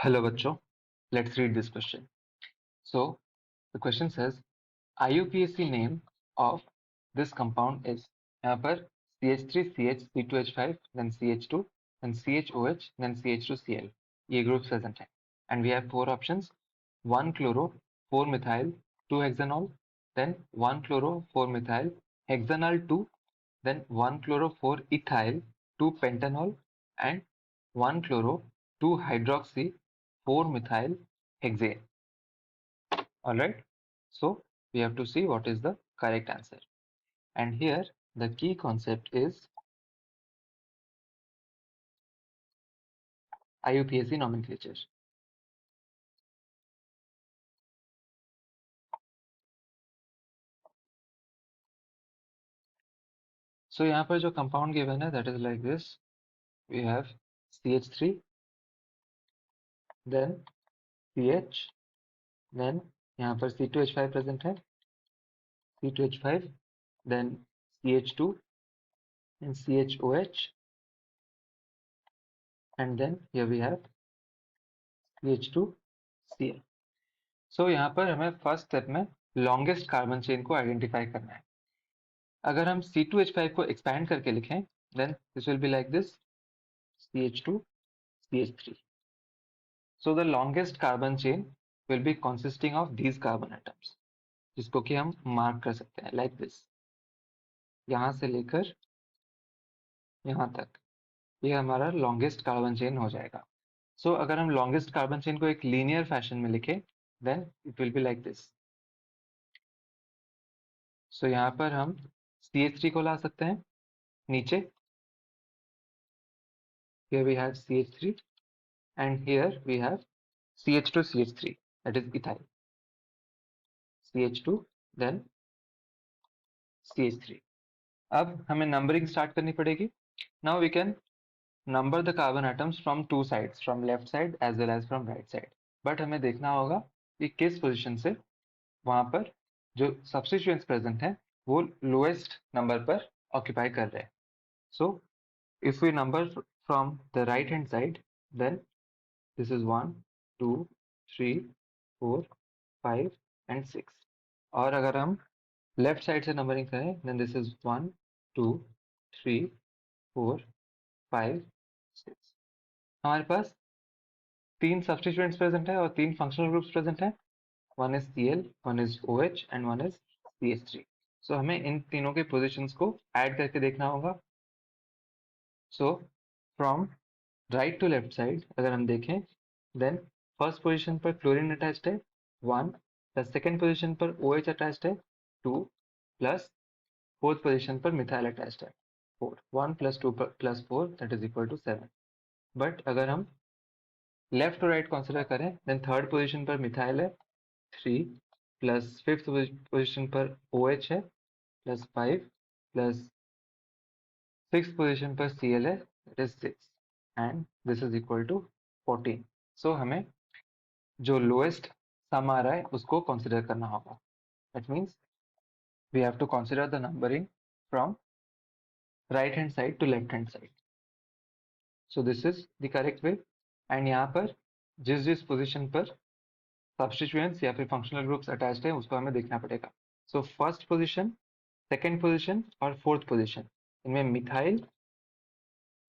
Hello बच्चों, let's read this question. So the question says IUPAC name of this compound is यहाँ पर CH3CH C2H5 then CH2 then CHOH then CH2Cl ये groups present हैं and we have four options 1 chloro 4 methyl 2 hexanol then 1 chloro 4 methyl hexanal 2 then 1 chloro 4 ethyl 2 pentanol and 1 chloro 2 hydroxy 4 methyl hexane. Alright, so we have to see what is the correct answer. And here the key concept is IUPAC nomenclature. So यहाँ पर जो compound given है that is like this. We have CH3, then CH, then यहाँ पर C2H5 present है, C2H5, then CH2 and CHOH, and then here we have CH2Cl. So यहाँ पर हमें फर्स्ट स्टेप में लॉन्गेस्ट कार्बन चेन को identify करना है. अगर हम C2H5 को एक्सपैंड करके लिखें then this will be like this CH2 CH3. So the longest carbon chain will be consisting of these carbon atoms जिसको कि हम मार्क कर सकते हैं like this. यहाँ से लेकर यहाँ तक ये हमारा longest carbon chain हो जाएगा. So अगर हम longest carbon chain को एक linear fashion में लिखें then it will be like this. So यहाँ पर हम CH3 को ला सकते हैं नीचे. Here we have CH3 and here we have CH2 CH3 that is ethyl. CH2 then CH3. अब हमें नंबरिंग स्टार्ट करनी पड़ेगी. Now we can number the carbon atoms from two sides, from left side as well as from right side. But हमें देखना होगा कि किस position से वहां पर जो substituents present हैं वो lowest number पर occupy कर रहे हैं. So if we number from the right hand side, then this is 1, 2, 3, 4, 5 and 6. और अगर हम लेफ्ट साइड से नंबरिंग करें then this is 1, 2, 3, 4, 5, 6. हमारे पास तीन सब्स्टिट्यूएंट्स प्रेजेंट है और तीन फंक्शनल ग्रुप्स प्रेजेंट है. One is Cl, one is OH and one is CH3. सो हमें इन तीनों के पोजीशंस को ऐड करके देखना होगा. So from right to left side अगर हम देखें देन फर्स्ट पोजीशन पर क्लोरीन अटैच्ड है 1 प्लस सेकेंड पोजीशन पर OH अटैच्ड है 2 प्लस फोर्थ पोजीशन पर मिथाइल अटैच्ड है 4. 1 plus 2 plus 4 that is equal to 7. But अगर हम लेफ्ट और राइट कंसीडर करें देन थर्ड पोजीशन पर मिथाइल है 3 प्लस फिफ्थ पोजीशन पर OH है प्लस 5 प्लस सिक्स पोजीशन पर Cl है that is 6 and this is equal to 14. So हमें जो लोएस्ट सम आ रहा है उसको कंसीडर करना होगा. That means we have to consider the numbering from right hand side to left hand side. So this is the correct way. And यहाँ पर जिस जिस पोजीशन पर सब्स्टिट्यूएंट्स या फिर फंक्शनल ग्रुप्स अटैच्ड है उसको हमें देखना पड़ेगा. So first position, second position और फोर्थ पोजीशन इनमें methyl,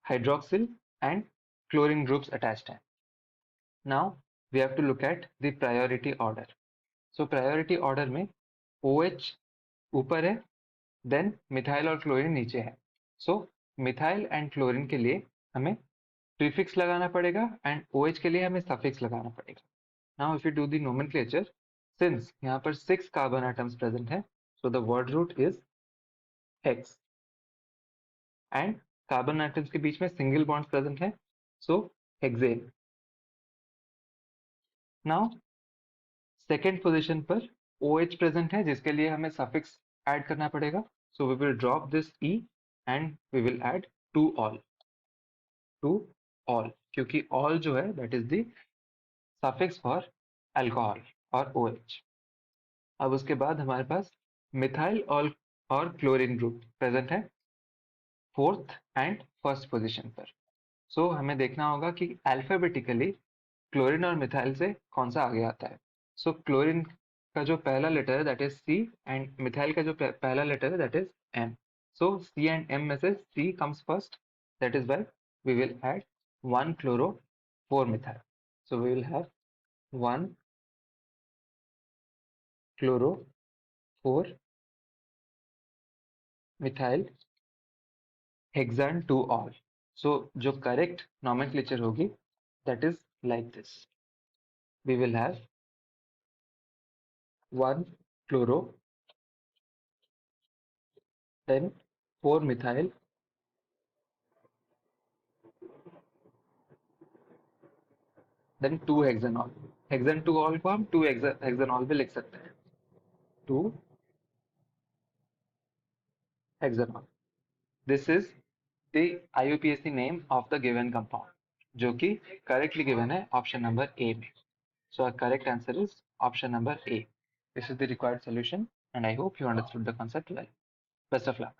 hydroxyl and chlorine groups attached हैं. Now we have to look at the priority order. So priority order में OH ऊपर है देन मिथाइल और क्लोरीन नीचे है. सो मिथाइल एंड क्लोरीन के लिए हमें प्रीफिक्स लगाना पड़ेगा एंड OH के लिए हमें सफिक्स लगाना पड़ेगा. Now if you do the nomenclature, since यहाँ पर 6 कार्बन एटम्स प्रेजेंट है so the word root is hex and carbon atoms के बीच में सिंगल बॉन्ड्स प्रेजेंट है so hexane. Now second position पर OH प्रेजेंट है जिसके लिए हमें सफिक्स ऐड करना पड़ेगा. So we will drop this E and we will add to ol क्योंकि ऑल जो है that is the suffix for alcohol और OH. अब उसके बाद हमारे पास मिथाइल और क्लोरीन ग्रुप प्रेजेंट है फोर्थ एंड फर्स्ट पोजीशन पर. सो हमें देखना होगा कि अल्फाबेटिकली क्लोरीन और मिथाइल से कौन सा आगे आता है? सो क्लोरीन का जो पहला लेटर है that is C, and methyl का जो पहला लेटर है that is M. So C and M में से C comes first, that is why we will add 1 chloro 4 methyl. So we will have 1 chloro 4 methyl hexane 2 all. So जो correct nomenclature होगी that is like this. We will have 1 chloro, then 4 methyl, then 2 hexanol. Hexane 2 all को हम 2 hexanol भी लिख सकते हैं. 2 hexanol. This is the IUPAC name of the given compound, जो कि correctly given है option number A में. So our correct answer is option number A. This is the required solution, and I hope you understood the concept well. Best of luck.